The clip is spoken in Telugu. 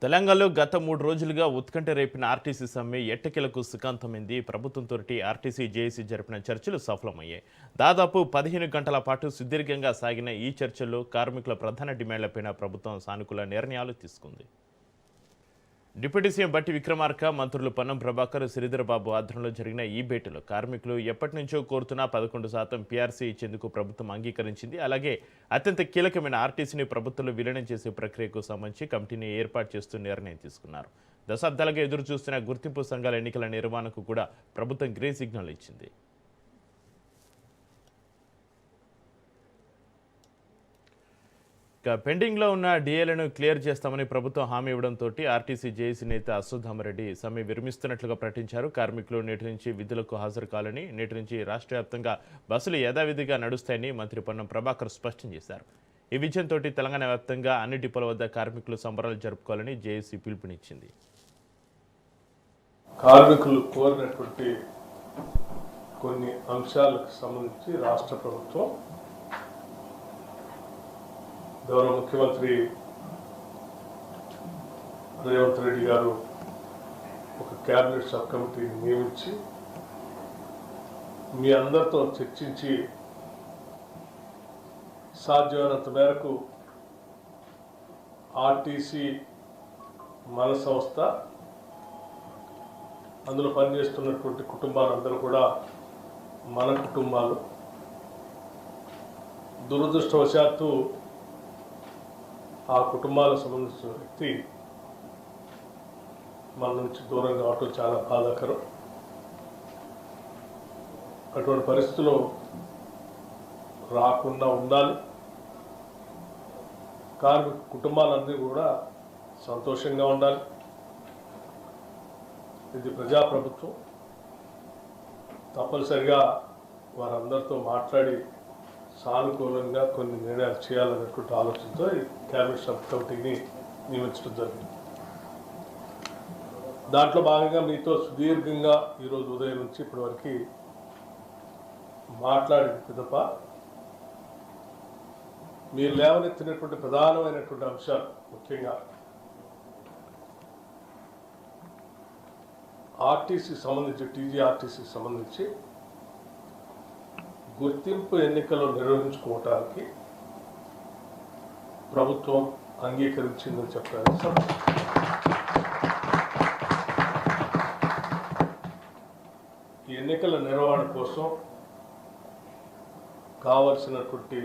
తెలంగాణలో గత 3 రోజులుగా ఉత్కంఠ రేపిన ఆర్టీసీ సమ్మె ఎట్టకేలకు సుఖాంతమైంది. ప్రభుత్వంతోటి ఆర్టీసీ జేఏసీ జరిపిన చర్చలు సఫలమయ్యాయి. దాదాపు 15 గంటల పాటు సుదీర్ఘంగా సాగిన ఈ చర్చల్లో కార్మికుల ప్రధాన డిమాండ్లపైన ప్రభుత్వం సానుకూల నిర్ణయాలు తీసుకుంది. డిప్యూటీ సీఎం బట్టి విక్రమార్క, మంత్రులు పొన్నం ప్రభాకర్, శ్రీధరబాబు ఆధ్వర్యంలో జరిగిన ఈ భేటీలో కార్మికులు ఎప్పటి నుంచో కోరుతున్న 11% పీఆర్సీ ఇచ్చేందుకు ప్రభుత్వం అంగీకరించింది. అలాగే అత్యంత కీలకమైన ఆర్టీసీని ప్రభుత్వంలో విలీనం చేసే ప్రక్రియకు సంబంధించి కమిటీని ఏర్పాటు చేస్తూ నిర్ణయం తీసుకున్నారు. దశాబ్దాలుగా ఎదురు చూస్తున్న గుర్తింపు సంఘాల ఎన్నికల నిర్వహణకు కూడా ప్రభుత్వం గ్రీన్ సిగ్నల్ ఇచ్చింది. పెండింగ్లో ఉన్న డిఏలను క్లియర్ చేస్తామని ప్రభుత్వం హామీ ఇవ్వడంతో ఆర్టీసీ జేఏసీ నేత అశ్వత్థామరెడ్డి సమ్మె విరమిస్తున్నట్లుగా ప్రకటించారు. కార్మికులు నేటి నుంచి విధులకు హాజరు కావాలని, నేటి నుంచి రాష్ట్ర వ్యాప్తంగా బస్సులు యథావిధిగా నడుస్తాయని మంత్రి పొన్నం ప్రభాకర్ స్పష్టం చేశారు. ఈ విజయంతో తెలంగాణ వ్యాప్తంగా అన్ని డిపోల వద్ద కార్మికులు సంబరాలు జరుపుకోవాలని జేఏసీ పిలుపునిచ్చింది. కార్మికులు కోరినటువంటి కొన్ని అంశాలకు సంబంధించి రాష్ట్ర ప్రభుత్వం గౌరవ ముఖ్యమంత్రి రేవంత్ రెడ్డి గారు ఒక క్యాబినెట్ సబ్ కమిటీని నియమించి మీ అందరితో చర్చించి సాధ్యమైనంత మేరకు ఆర్టీసీ మన సంస్థ, అందులో పనిచేస్తున్నటువంటి కుటుంబాలందరూ కూడా మన కుటుంబాలు. దురదృష్టవశాత్తు ఆ కుటుంబాలకు సంబంధించిన వ్యక్తి మన నుంచి దూరం కావటం చాలా బాధాకరం. అటువంటి పరిస్థితుల్లో రాకుండా ఉండాలి. కార్మిక కుటుంబాలన్నీ కూడా సంతోషంగా ఉండాలి. ఇది ప్రజాప్రభుత్వం. తప్పనిసరిగా వారందరితో మాట్లాడి సానుకూలంగా కొన్ని నిర్ణయాలు చేయాలనేటువంటి ఆలోచనతో ఈ క్యాబినెట్ సబ్ కమిటీని నియమించడం జరిగింది. దాంట్లో భాగంగా మీతో సుదీర్ఘంగా ఈరోజు ఉదయం నుంచి ఇప్పటి వరకు మాట్లాడిన తప్ప మీరు లేవనెత్తినటువంటి ప్రధానమైనటువంటి అంశాలు, ముఖ్యంగా ఆర్టీసీకి సంబంధించి, టీజీఆర్టీసీకి సంబంధించి గుర్తింపు ఎన్నికలు నిర్వహించుకోవటానికి ప్రభుత్వం అంగీకరించిందని చెప్పారు. ఈ ఎన్నికల నిర్వహణ కోసం కావలసినటువంటి